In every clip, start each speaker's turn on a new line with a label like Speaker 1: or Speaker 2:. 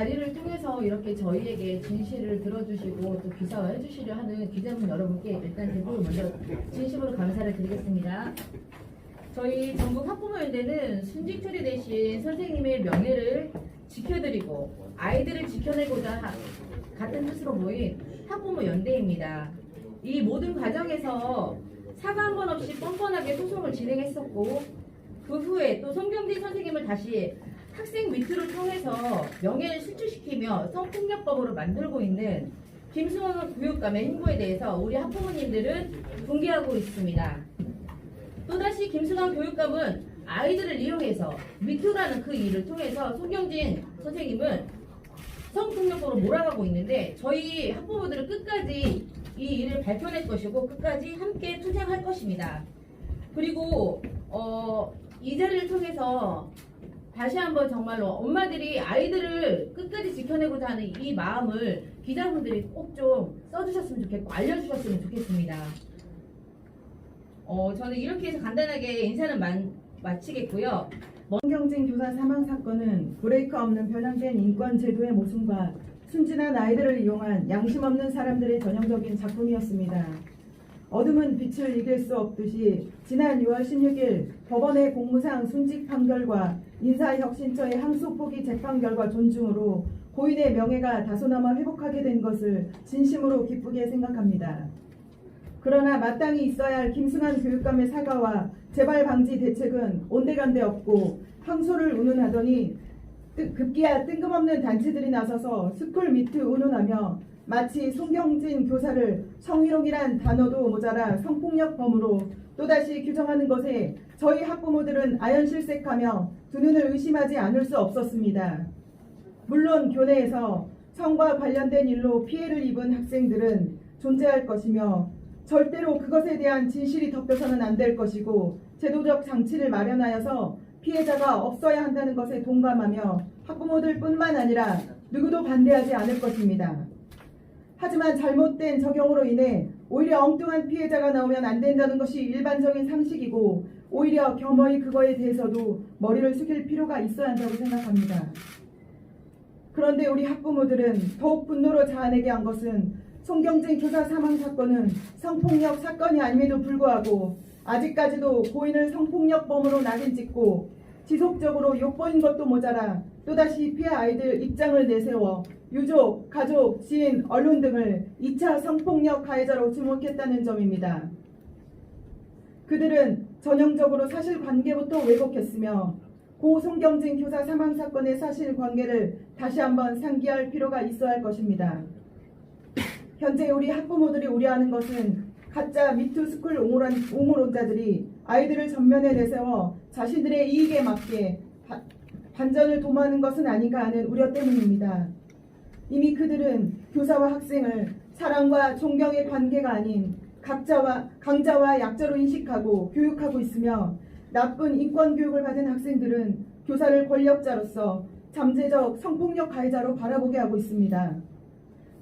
Speaker 1: 자리를 통해서 이렇게 저희에게 진실을 들어주시고 또 기사화해 주시려 하는 기자분 여러분께 일단 대부분 먼저 진심으로 감사를 드리겠습니다. 저희 전국 학부모연대는 순직 처리되신 선생님의 명예를 지켜드리고 아이들을 지켜내고자 같은 뜻으로 모인 학부모연대입니다. 이 모든 과정에서 사과 한 번 없이 뻔뻔하게 소송을 진행했었고 그 후에 또 송경진 선생님을 다시 학생 미투를 통해서 명예를 실추시키며 성폭력법으로 만들고 있는 김승원 교육감의 행보에 대해서 우리 학부모님들은 분개하고 있습니다. 또다시 김승원 교육감은 아이들을 이용해서 미투라는 그 일을 통해서 송경진 선생님은 성폭력법으로 몰아가고 있는데 저희 학부모들은 끝까지 이 일을 밝혀낼 것이고 끝까지 함께 투쟁할 것입니다. 그리고 이 자리를 통해서 다시 한번 정말로 엄마들이 아이들을 끝까지 지켜내고자 하는 이 마음을 기자분들이 꼭 좀 써주셨으면 좋겠고 알려주셨으면 좋겠습니다. 저는 이렇게 해서 간단하게 인사는 마치겠고요.
Speaker 2: 송경진 교사 사망 사건은 브레이크 없는 변형된 인권 제도의 모순과 순진한 아이들을 이용한 양심 없는 사람들의 전형적인 작품이었습니다. 어둠은 빛을 이길 수 없듯이 지난 6월 16일 법원의 공무상 순직 판결과 인사혁신처의 항소 포기 재판 결과 존중으로 고인의 명예가 다소나마 회복하게 된 것을 진심으로 기쁘게 생각합니다. 그러나 마땅히 있어야 할 김승환 교육감의 사과와 재발 방지 대책은 온데간데 없고 항소를 운운하더니 급기야 뜬금없는 단체들이 나서서 스쿨 미투 운운하며 마치 송경진 교사를 성희롱이란 단어도 모자라 성폭력범으로 또다시 규정하는 것에 저희 학부모들은 아연실색하며 두 눈을 의심하지 않을 수 없었습니다. 물론 교내에서 성과 관련된 일로 피해를 입은 학생들은 존재할 것이며 절대로 그것에 대한 진실이 덮여서는 안 될 것이고 제도적 장치를 마련하여서 피해자가 없어야 한다는 것에 동감하며 학부모들뿐만 아니라 누구도 반대하지 않을 것입니다. 하지만 잘못된 적용으로 인해 오히려 엉뚱한 피해자가 나오면 안 된다는 것이 일반적인 상식이고 오히려 겸허히 그거에 대해서도 머리를 숙일 필요가 있어야 한다고 생각합니다. 그런데 우리 학부모들은 더욱 분노로 자아내게 한 것은 송경진 교사 사망 사건은 성폭력 사건이 아님에도 불구하고 아직까지도 고인을 성폭력범으로 낙인찍고 지속적으로 욕보인 것도 모자라 또다시 피해 아이들 입장을 내세워 유족, 가족, 지인, 언론 등을 2차 성폭력 가해자로 지목했다는 점입니다. 그들은 전형적으로 사실관계부터 왜곡했으며 고 송경진 교사 사망 사건의 사실관계를 다시 한번 상기할 필요가 있어야 할 것입니다. 현재 우리 학부모들이 우려하는 것은 가짜 미투스쿨 옹호론자들이 아이들을 전면에 내세워 자신들의 이익에 맞게 반전을 도모하는 것은 아닌가 하는 우려 때문입니다. 이미 그들은 교사와 학생을 사랑과 존경의 관계가 아닌 강자와 약자로 인식하고 교육하고 있으며 나쁜 인권교육을 받은 학생들은 교사를 권력자로서 잠재적 성폭력 가해자로 바라보게 하고 있습니다.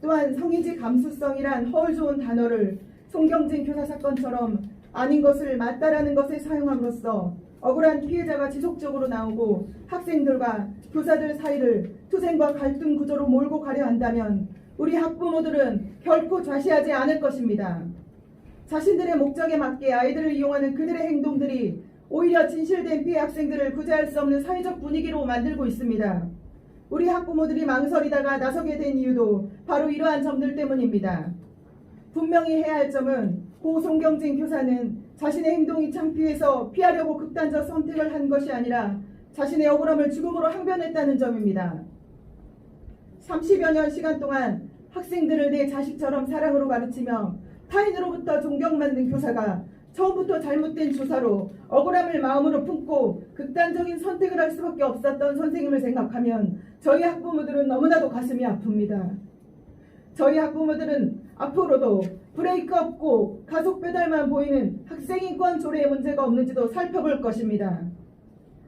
Speaker 2: 또한 성의지 감수성이란 허울 좋은 단어를 송경진 교사 사건처럼 아닌 것을 맞다라는 것에 사용함으로써 억울한 피해자가 지속적으로 나오고 학생들과 교사들 사이를 투쟁과 갈등 구조로 몰고 가려 한다면 우리 학부모들은 결코 좌시하지 않을 것입니다. 자신들의 목적에 맞게 아이들을 이용하는 그들의 행동들이 오히려 진실된 피해 학생들을 구제할 수 없는 사회적 분위기로 만들고 있습니다. 우리 학부모들이 망설이다가 나서게 된 이유도 바로 이러한 점들 때문입니다. 분명히 해야 할 점은 고 송경진 교사는 자신의 행동이 창피해서 피하려고 극단적 선택을 한 것이 아니라 자신의 억울함을 죽음으로 항변했다는 점입니다. 30여 년 시간 동안 학생들을 내 자식처럼 사랑으로 가르치며 타인으로부터 존경받는 교사가 처음부터 잘못된 주사로 억울함을 마음으로 품고 극단적인 선택을 할 수밖에 없었던 선생님을 생각하면 저희 학부모들은 너무나도 가슴이 아픕니다. 저희 학부모들은 앞으로도 브레이크 없고 가속 페달만 보이는 학생인권 조례의 문제가 없는지도 살펴볼 것입니다.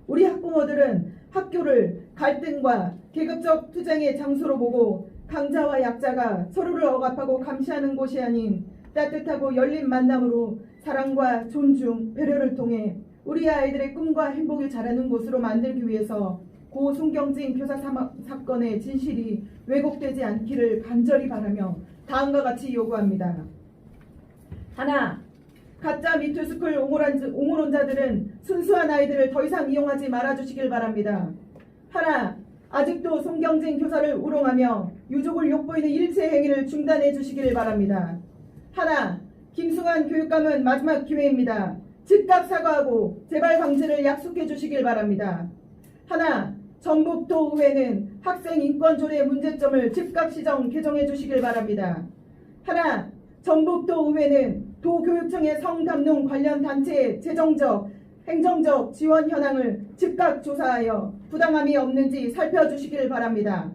Speaker 2: 우리 학부모들은 학교를 갈등과 계급적 투쟁의 장소로 보고 강자와 약자가 서로를 억압하고 감시하는 곳이 아닌 따뜻하고 열린 만남으로 사랑과 존중, 배려를 통해 우리 아이들의 꿈과 행복을 자라는 곳으로 만들기 위해서 고 송경진 교사 사건의 진실이 왜곡되지 않기를 간절히 바라며 다음과 같이 요구합니다. 하나, 가짜 미투스쿨 옹호론자들은 순수한 아이들을 더 이상 이용하지 말아주시길 바랍니다. 하나, 아직도 송경진 교사를 우롱하며 유족을 욕보이는 일체 행위를 중단해 주시길 바랍니다. 하나, 김승환 교육감은 마지막 기회입니다. 즉각 사과하고 재발 방지를 약속해 주시길 바랍니다. 하나, 전북도의회는 학생 인권조례 문제점을 즉각 시정 개정해 주시길 바랍니다. 하나, 전북도의회는 도교육청의 성담론 관련 단체의 재정적, 행정적 지원 현황을 즉각 조사하여 부당함이 없는지 살펴주시길 바랍니다.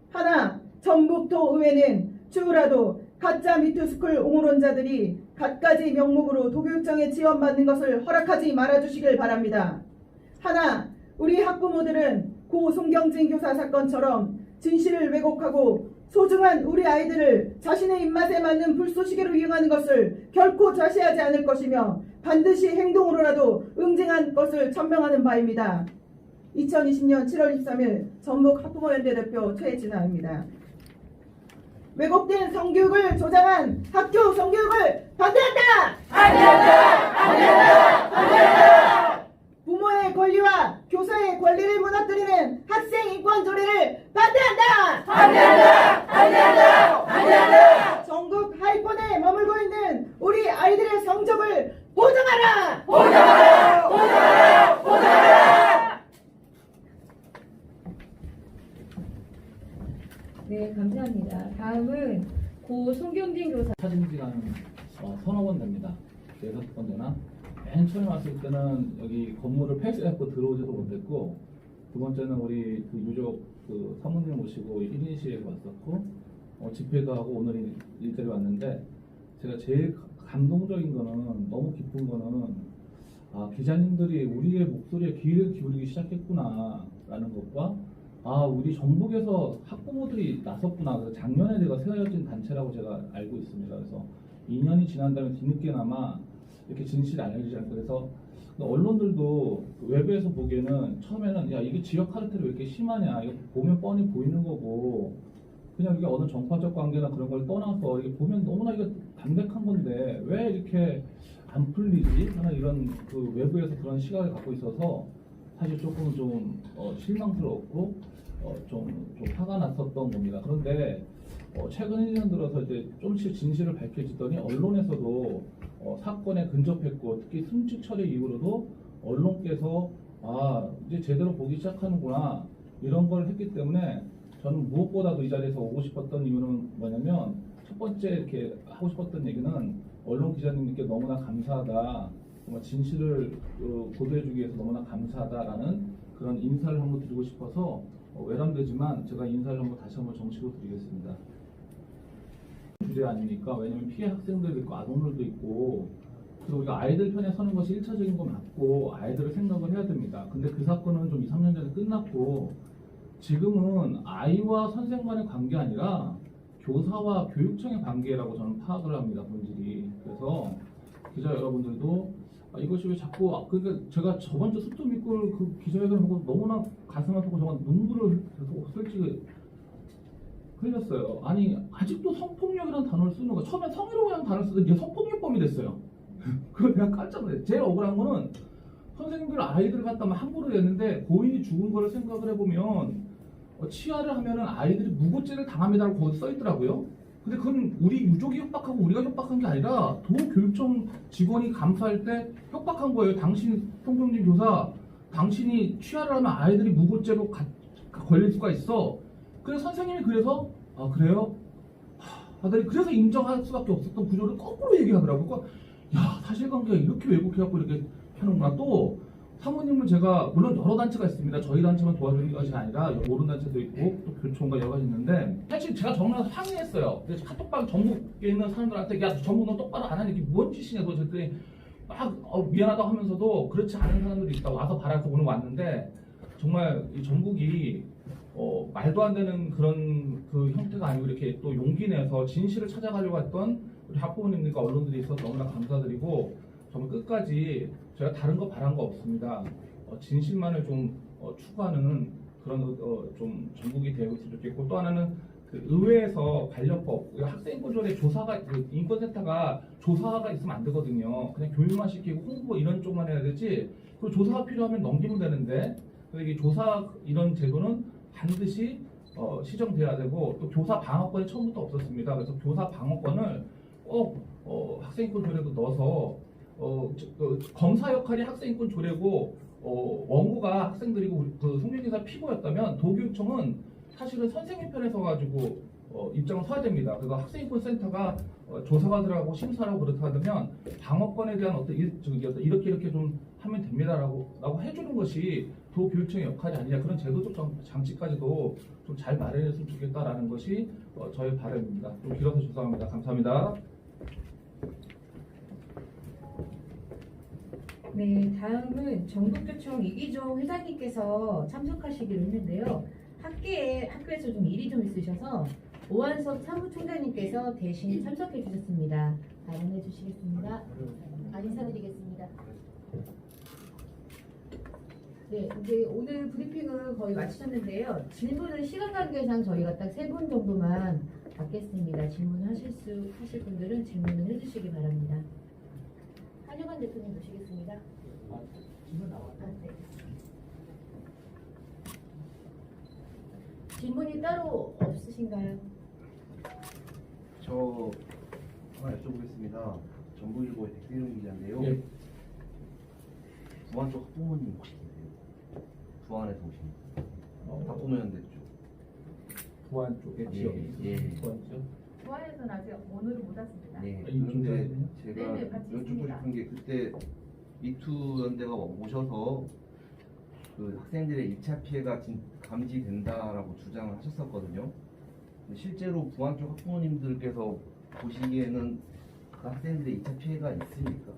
Speaker 2: 하나, 전북도의회는 추후라도 가짜 미투스쿨 옹호론자들이 갖가지 명목으로 도교육청에 지원받는 것을 허락하지 말아주시길 바랍니다. 하나, 우리 학부모들은 고 송경진 교사 사건처럼 진실을 왜곡하고 소중한 우리 아이들을 자신의 입맛에 맞는 불쏘시개로 이용하는 것을 결코 좌시하지 않을 것이며 반드시 행동으로라도 응징한 것을 천명하는 바입니다. 2020년 7월 23일 전북 학부모연대 대표 최진아입니다. 왜곡된 성교육을 조장한 학교 성교육을 반대한다! 반대한다! 반대한다! 반대한다! 부모의 권리와 교사의 권리를 무너뜨리는 학생 인권 조례를 반대한다! 반대한다! 반대한다! 반대한다! 전국 하위권에 머물고 있는 우리 아이들의 성적을 보장하라! 보장하라! 보장하라! 보장하라!
Speaker 1: 네, 감사합니다. 다음은 고 송경진 교사.
Speaker 3: 사진 시간은 서너 번 됩니다. 6번 되나? 맨 처음에 왔을 때는 여기 건물을 폐쇄해서 들어오지도 못했고, 두 번째는 우리 그 유족 그 사모님 모시고 1인실에서 왔었고, 집회도 하고 오늘 일자리 왔는데, 제가 제일 감동적인 거는, 너무 기쁜 거는, 기자님들이 우리의 목소리에 귀를 기울이기 시작했구나 라는 것과, 우리 전북에서 학부모들이 나섰구나. 그래서 작년에 제가 세워진 단체라고 제가 알고 있습니다. 그래서 2년이 지난 다음에 뒤늦게나마 이렇게 진실이 알려지지 않고, 그래서 언론들도 외부에서 보기에는 처음에는 야, 이게 지역 카르텔이 왜 이렇게 심하냐, 이거 보면 뻔히 보이는 거고, 그냥 이게 어느 정파적 관계나 그런 걸 떠나서 이게 보면 너무나 이거 담백한 건데 왜 이렇게 안 풀리지 하는 이런 그 외부에서 그런 시각을 갖고 있어서 사실 조금 좀 실망스러웠고 좀 화가 났었던 겁니다. 그런데 최근 1년 들어서 이제 조금씩 진실을 밝혀지더니 언론에서도 사건에 근접했고, 특히 승직 처리 이후로도 언론께서 이제 제대로 보기 시작하는구나 이런 걸 했기 때문에, 저는 무엇보다도 이 자리에서 오고 싶었던 이유는 뭐냐면, 첫 번째 이렇게 하고 싶었던 얘기는 언론 기자님께 너무나 감사하다, 정말 진실을 보도해주기 위해서 너무나 감사하다라는 그런 인사를 한번 드리고 싶어서 외람되지만 제가 인사를 한번 다시 한번 정식으로 드리겠습니다. 주제 아닙니까? 왜냐면 피해 학생들도 있고 아동들도 있고, 그래서 우리가 아이들 편에 서는 것이 1차적인 건 맞고 아이들을 생각을 해야 됩니다. 근데 그 사건은 좀 2, 3년 전에 끝났고, 지금은 아이와 선생 간의 관계 아니라 교사와 교육청의 관계라고 저는 파악을 합니다, 본질이. 그래서 기자 여러분들도 이것이 왜 자꾸, 그러니까 제가 저번 주 수도 믿고 그 기자회견을 보고 너무나 가슴 아프고 정말 눈물을 솔직히 흘렸어요. 아니, 아직도 성폭력이라는 단어를 쓰는 거, 처음에 성희롱이라는 단어를 쓰던 이게 성폭력범이 됐어요. 그걸 내가 깜짝 놀랐어요. 제일 억울한 거는 선생님들 아이들 갖다 막 함부로 냈는데 고인이 죽은 거를 생각을 해보면 치아를 하면은 아이들이 무고죄를 당합니다라고 거기 써 있더라고요. 근데 그건 우리 유족이 협박하고 우리가 협박한 게 아니라 도교육청 직원이 감사할 때 협박한 거예요. 당신 송경진 교사, 당신이 취하를 하면 아이들이 무고죄로 걸릴 수가 있어. 그래서 선생님이 그래서 그래요? 아들이 그래서 인정할 수밖에 없었던 구조를 거꾸로 얘기하더라고요. 그러니까 야, 사실관계가 이렇게 왜곡해갖고 이렇게 하는구나. 또 사모님은 제가 물론 여러 단체가 있습니다. 저희 단체만 도와주는 것이 아니라 모르는 단체도 있고 또 교총과 여러 가지 있는데, 사실 제가 정말 항의했어요. 그래서 카톡방 전북에 있는 사람들한테 야, 전북 너 똑바로 안 하니 이게 뭔 짓이냐 너. 그랬더니 막 미안하다고 하면서도 그렇지 않은 사람들이 있다, 와서 바라서 오늘 왔는데, 정말 이 전북이 말도 안 되는 그런 그 형태가 아니고 이렇게 또 용기 내서 진실을 찾아가려고 했던 우리 학부모님들과 언론들이 있어서 너무나 감사드리고, 정말 끝까지 제가 다른 거 바란 거 없습니다. 진실만을 좀 추구하는 그런 좀 전국이 되고 있으면 좋겠고, 또 하나는 그 의회에서 관련법, 학생인권 조례 조사가 그 인권센터가 조사가 있으면 안 되거든요. 그냥 교육만 시키고 홍보 이런 쪽만 해야 되지. 그 조사가 필요하면 넘기면 되는데, 그래서 이 조사 이런 제도는 반드시 시정돼야 되고, 또 교사 방어권이 처음부터 없었습니다. 그래서 교사 방어권을 꼭 학생인권 조례도 넣어서 검사 역할이 학생인권 조례고 원고가 학생들이고 그 성년기사 피고였다면 도교육청은 사실은 선생님 편에 서가지고 입장을 서야 됩니다. 그래서 학생인권센터가 조사가 들어가고 심사하고 그렇다면 방어권에 대한 이렇게 좀 하면 됩니다라고 해주는 것이 도교육청의 역할이 아니냐, 그런 제도적 장치까지도 좀 잘 마련했으면 좋겠다라는 것이 저의 바람입니다. 좀 길어서 죄송합니다. 감사합니다.
Speaker 1: 네, 다음은 전국교총 이기종 회장님께서 참석하시기로 했는데요. 학교에서 좀 일이 좀 있으셔서 오한섭 사무총장님께서 대신 참석해 주셨습니다. 발언해 주시겠습니다. 인사드리겠습니다. 네, 이제 오늘 브리핑을 거의 마치셨는데요. 질문은 시간 관계상 저희가 딱 3분 정도만 받겠습니다. 질문하실 분들은 질문을 해주시기 바랍니다. 한효관 대표님 모시겠습니다.
Speaker 3: 질문 나와요.
Speaker 1: 네. 질문이 따로 없으신가요?
Speaker 4: 저 하나 여쭤보겠습니다. 전북일보의 백대룡 기자인데요.
Speaker 3: 예.
Speaker 4: 부안 쪽 학부모님 혹시 계세요? 부안에서 오신 학부모연대 쪽.
Speaker 3: 부안 쪽에 지역이
Speaker 4: 예.
Speaker 3: 있어요. 부안 지역.
Speaker 5: 부안에서는 아직 오늘은 못 왔습니다.
Speaker 4: 네.
Speaker 3: 이
Speaker 4: 그런데
Speaker 3: 김사님?
Speaker 4: 제가
Speaker 5: 네, 같이
Speaker 4: 여쭙고
Speaker 5: 있습니다.
Speaker 4: 싶은 게 그때 미투 연대가 오셔서 그 학생들의 2차 피해가 감지된다라고 주장을 하셨었거든요. 근데 실제로 부안 쪽 학부모님들께서 보시기에는 그 학생들의 2차 피해가 있습니까?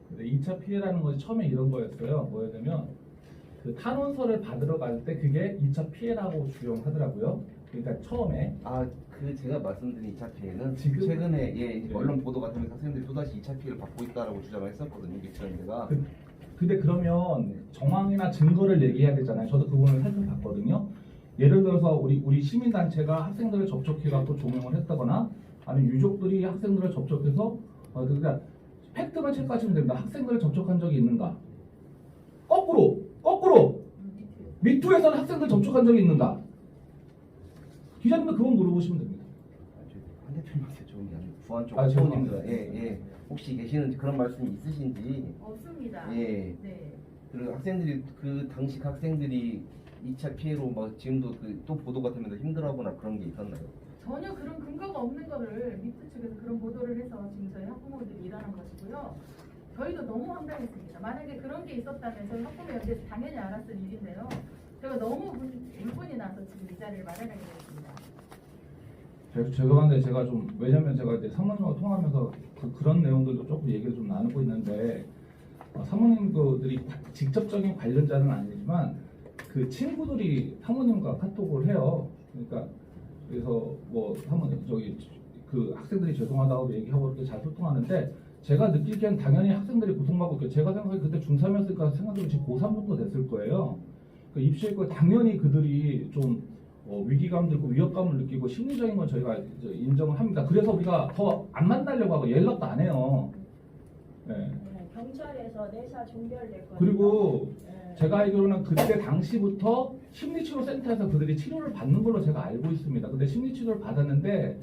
Speaker 3: 근데 2차 피해라는 것이 처음에 이런 거였어요. 뭐였냐면 그 탄원서를 받으러 갈 때 그게 2차 피해라고 주장하더라고요. 그러니까 처음에
Speaker 4: 그 제가 말씀드린 2차 피해는
Speaker 3: 지금?
Speaker 4: 최근에 이제
Speaker 3: 네.
Speaker 4: 언론 보도 같은 데서 학생들이 또다시 2차 피해를 받고 있다라고 주장을 했었거든요. 미투연대가.
Speaker 3: 근데 그러면 정황이나 증거를 얘기해야 되잖아요. 저도 그 부분을 살펴봤거든요. 예를 들어서 우리 시민단체가 학생들을 접촉해갖고 조명을 했다거나 아니면 유족들이 학생들을 접촉해서 그러니까 팩트만 체크하시면 됩니다. 학생들을 접촉한 적이 있는가? 거꾸로 미투에서는 학생들 접촉한 적이 있는가? 기자님도 그건 물어보시면 됩니다.
Speaker 4: 한 대표님한테 좋은 게 아니고 부안 쪽
Speaker 3: 아,
Speaker 4: 학부모님들 혹시 계시는 그런 말씀이 있으신지.
Speaker 5: 없습니다.
Speaker 4: 예.
Speaker 5: 네.
Speaker 4: 그리고 학생들이 그 당시 학생들이 2차 피해로 막 지금도 또 보도 같은 데서 힘들어하거나 그런 게 있었나요?
Speaker 5: 전혀 그런 근거가 없는 거를 미투 측에서 그런 보도를 해서 지금 저희 학부모들이 일하는 것이고요. 저희도 너무 황당했습니다. 만약에 그런 게 있었다면 저희 학부모연대에서 당연히 알았을 일인데요. 제가 너무 울분이 나서 지금 이 자리를 마련하게 됐습니다.
Speaker 3: 죄송한데 제가 좀 왜냐면 제가 이제 사모님하고 통화하면서 그런 내용들도 조금 얘기를 좀 나누고 있는데 사모님들이 직접적인 관련자는 아니지만 그 친구들이 사모님과 카톡을 해요. 그러니까 그래서 뭐 사모님 그 학생들이 죄송하다고 얘기하고 이렇게 잘 소통하는데 제가 느끼기엔 당연히 학생들이 고통받고 있고 제가 생각하기 그때 중3이었을까 생각하면 지금 고3 정도 됐을 거예요. 그 입시했고 당연히 그들이 좀 위기감 들고 위협감을 느끼고 심리적인 건 저희가 이제 인정을 합니다. 그래서 우리가 더 안 만나려고 하고 연락도 안 해요. 네.
Speaker 6: 네, 경찰에서 내사 종결됐거든요.
Speaker 3: 그리고
Speaker 6: 네.
Speaker 3: 제가 알기로는 그때 당시부터 심리치료센터에서 그들이 치료를 받는 걸로 제가 알고 있습니다. 근데 심리치료를 받았는데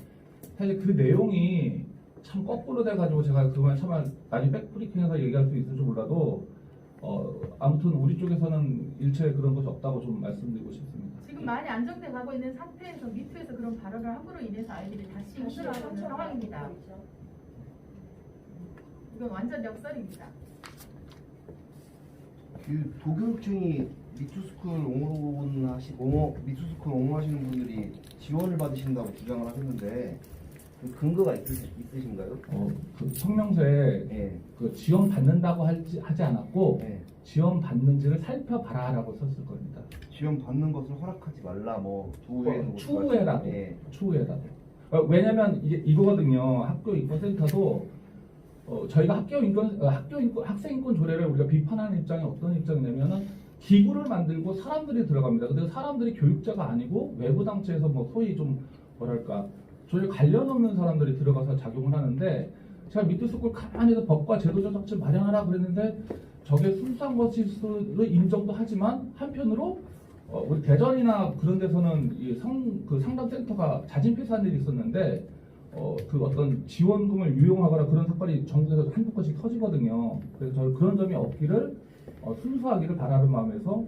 Speaker 3: 사실 그 내용이 참 거꾸로 돼가지고 제가 그만 참 나중에 백브리핑에서 얘기할 수 있을지 몰라도 아무튼 우리 쪽에서는 일체 그런 것이 없다고 좀 말씀드리고 싶습니다.
Speaker 5: 지금 많이 안정돼 가고 있는 상태에서 미투에서 그런 발언을 함으로 인해서 아이들이 다시 힘들어하고 있는 상황입니다. 이건 완전 역설입니다.
Speaker 4: 그 도교육청이 미투스쿨 옹호하시는 분들이 지원을 받으신다고 주장을 하셨는데 그 근거가 있으신가요?
Speaker 3: 그 성명서에
Speaker 4: 네.
Speaker 3: 그 지원 받는다고 하지 않았고
Speaker 4: 네.
Speaker 3: 지원 받는지를 살펴봐라라고 썼을 겁니다.
Speaker 4: 지원 받는 것을 허락하지 말라
Speaker 3: 추후에라도.
Speaker 4: 네.
Speaker 3: 추후에라도. 왜냐면 이게 이거거든요. 학교 인권센터도 저희가 학생인권 조례를 우리가 비판하는 입장이 어떤 입장이냐면은 기구를 만들고 사람들이 들어갑니다. 근데 사람들이 교육자가 아니고 외부 단체에서 뭐 소위 좀 뭐랄까 전혀 관련 없는 사람들이 들어가서 작용을 하는데 제가 미투스쿨 가만히 해서 법과 제도적 장치를 마련하라 그랬는데 저게 순수한 것으로 인정도 하지만 한편으로 우리 대전이나 그런 데서는 그 상담센터가 자진 폐쇄한 일이 있었는데 그 어떤 지원금을 유용하거나 그런 사건이 전국에서 한두 건씩 터지거든요. 그래서 저는 그런 점이 없기를 순수하기를 바라는 마음에서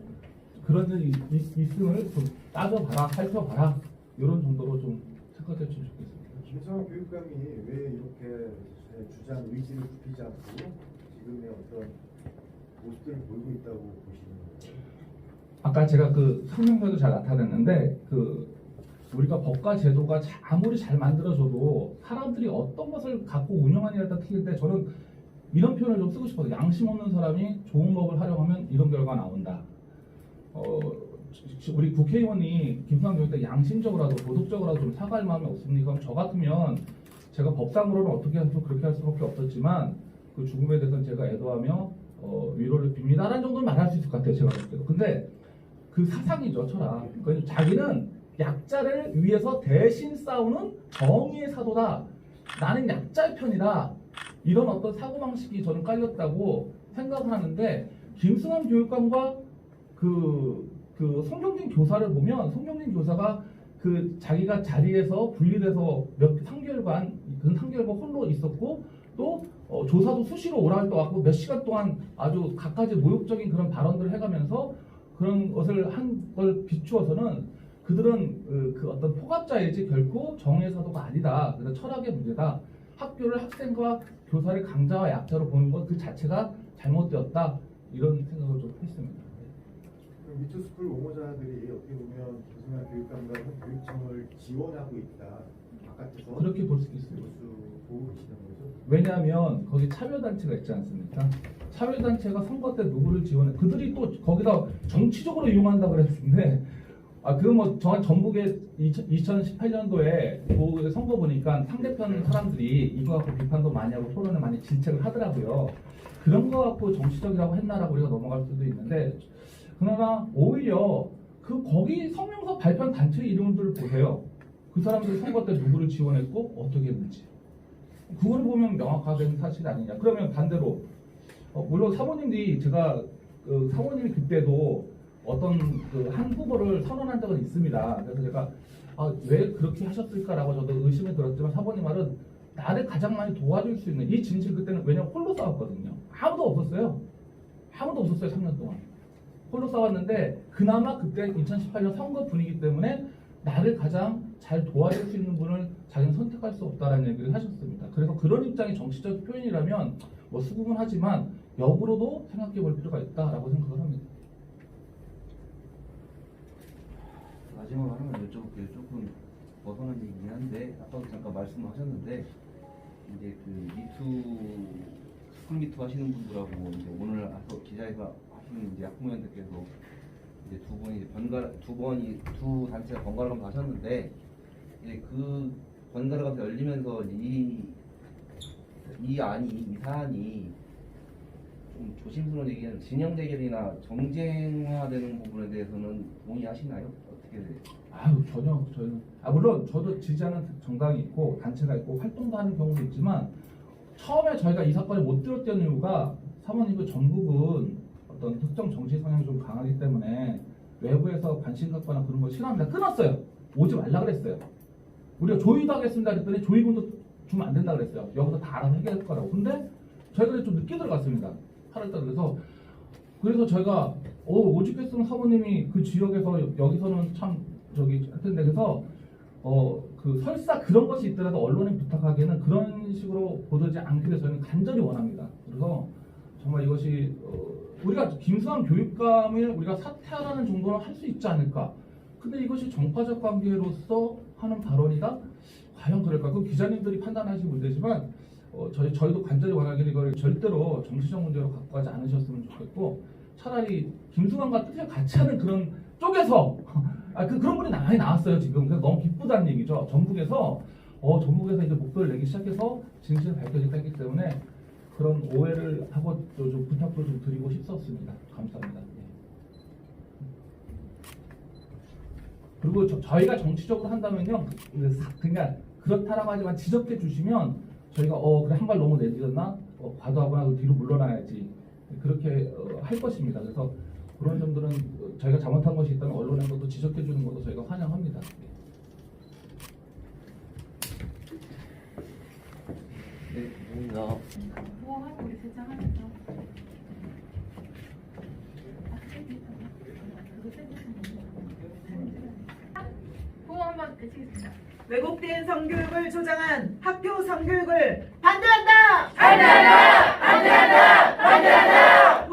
Speaker 3: 그런 일이 있음을 좀 따져봐라, 살펴봐라 이런 정도로 좀 생각해 주시면 좋겠습니다.
Speaker 7: 김성환 교육감이 왜 이렇게 주장 의지를 굽히지 않고 지금의 어떤 모습들을 보이고 있다고 보시는 거예요?
Speaker 3: 아까 제가 그 설명서도 잘 나타냈는데 우리가 법과 제도가 아무리 잘 만들어져도 사람들이 어떤 것을 갖고 운영하느냐에 따라 틀린데 저는 이런 표현을 좀 쓰고 싶어요. 양심 없는 사람이 좋은 법을 활용하면 이런 결과가 나온다. 우리 국회의원이 김성환 교육때 양심적으로라도 도덕적으로라도 좀 사과할 마음이 없습니까? 그럼 저 같으면 제가 법상으로는 어떻게 해서 그렇게 할 수밖에 없었지만 그 죽음에 대해서는 제가 애도하며 위로를 빕니다라는 정도는 말할 수 있을 것 같아요. 제가 볼 때도. 근데 그 사상이죠, 철학. 그러니까 자기는 약자를 위해서 대신 싸우는 정의의 사도다. 나는 약자의 편이다. 이런 어떤 사고방식이 저는 깔렸다고 생각을 하는데 김승환 교육감과 그 송경진 교사를 보면 송경진 교사가 그 자기가 자리에서 분리돼서 3개월간 홀로 있었고 또 조사도 수시로 오라고 왔고 몇 시간 동안 아주 갖가지 모욕적인 그런 발언들을 해가면서 그런 것을 한 걸 비추어서는 그들은 그 어떤 포갑자이지 결코 정의의 사도가 아니다. 그래서 철학의 문제다. 학교를 학생과 교사를 강자와 약자로 보는 것 그 자체가 잘못되었다. 이런 생각을 좀 했습니다.
Speaker 7: 그럼 미투스쿨 옹호자들이 어떻게 보면 김성환 교육감과 교육청을 지원하고 있다. 바깥에서
Speaker 3: 그렇게 볼 수 있습니다.
Speaker 7: 보고 계시는 거죠?
Speaker 3: 왜냐하면 거기 참여단체가 있지 않습니까? 참여단체가 선거 때 누구를 지원해 그들이 또 거기다 정치적으로 이용한다고 그랬는데 그거 뭐 전북에 2018년도에 그 선거 보니까 상대편 사람들이 이거 갖고 비판도 많이 하고 토론을 많이 질책을 하더라고요. 그런 거 갖고 정치적이라고 했나라고 우리가 넘어갈 수도 있는데 그러나 오히려 거기 성명서 발표한 단체 이름들을 보세요. 그 사람들이 선거 때 누구를 지원했고 어떻게 했는지 그걸 보면 명확하게 사실 아니냐. 그러면 반대로 물론 사모님들이 제가 사모님이 그때도 어떤 한 후보를 선언한 적은 있습니다. 그래서 제가 왜 그렇게 하셨을까라고 저도 의심이 들었지만 사모님 말은 나를 가장 많이 도와줄 수 있는 이 진실 그때는 왜냐면 홀로 싸웠거든요. 아무도 없었어요. 3년 동안. 홀로 싸웠는데 그나마 그때 2018년 선거 분위기 때문에 나를 가장 잘 도와줄 수 있는 분을 자기는 선택할 수 없다라는 얘기를 하셨습니다. 그래서 그런 입장이 정치적 표현이라면 뭐 수긍은 하지만 역으로도 생각해 볼 필요가 있다라고 생각을 합니다.
Speaker 4: 마지막으로 하나만 여쭤볼게요. 조금 벗어난 얘기긴 한데 아까도 잠깐 말씀하셨는데 이제 스쿨 미투 하시는 분들하고 이제 오늘 와서 기자회견 하시는 이제 학부모님들께서 이제 두 단체가 번갈아 가면서 하셨는데 이제 그 번갈아 가면서 열리면서 이 사안이 좀 조심스러운 얘기는 진영 대결이나 정쟁화되는 부분에 대해서는 동의하시나요? 어떻게 돼요?
Speaker 3: 저는 물론 저도 지지하는 정당이 있고 단체가 있고 활동도 하는 경우도 있지만 처음에 저희가 이 사건을 못 들었던 이유가 사모님 전북은 어떤 특정 정치 성향이 좀 강하기 때문에 외부에서 관심 갖거나 그런 거 싫어합니다. 끊었어요. 오지 말라 그랬어요. 우리가 조의도 하겠습니다 그랬더니 조의금도 주면 안 된다 그랬어요. 여기서 다 알아서 해결할 거라고. 근데 저희가 좀 늦게 들어갔습니다. 8월달 그래서 저희가 오죽했으면 사모님이 그 지역에서 여기서는 참 할 텐데 그래서 설사 그런 것이 있더라도 언론에 부탁하기에는 그런 식으로 보도되지 않기를 저희는 간절히 원합니다. 그래서 정말 이것이 우리가 김수환 교육감을 우리가 사퇴하라는 정도는 할 수 있지 않을까. 근데 이것이 정파적 관계로서 하는 발언이다? 과연 그럴까? 그 기자님들이 판단하실 문제지만 저희도 간절히 원하기를 이걸 절대로 정치적 문제로 갖고 가지 않으셨으면 좋겠고 차라리 김수환과 뜻을 같이 하는 그런 쪽에서 그런 분이 많이 나왔어요 지금. 그래서 너무 기쁘다는 얘기죠. 전북에서 이제 목소리를 내기 시작해서 진실을 밝혀지기 했기 때문에 그런 오해를 하고 좀 부탁도 좀 드리고 싶었습니다. 감사합니다. 네. 그리고 저희가 정치적으로 한다면요, 그러니까 그렇다라고 하지만 지적해 주시면 저희가 그래 한 발 너무 내딛었나, 과도하거나 뒤로 물러나야지 그렇게 할 것입니다. 그래서 그런 점들은 저희가 잘못한 것이 있다면 언론에서도 지적해 주는 것도 저희가 환영합니다.
Speaker 4: 네, 감사합니다.
Speaker 5: 보호하고 우리 세장하면서 보호 한번 외치겠습니다.
Speaker 2: 왜곡된 성교육을 조장한 학교 성교육을 반대한다!
Speaker 8: 반대한다! 반대한다! 반대한다!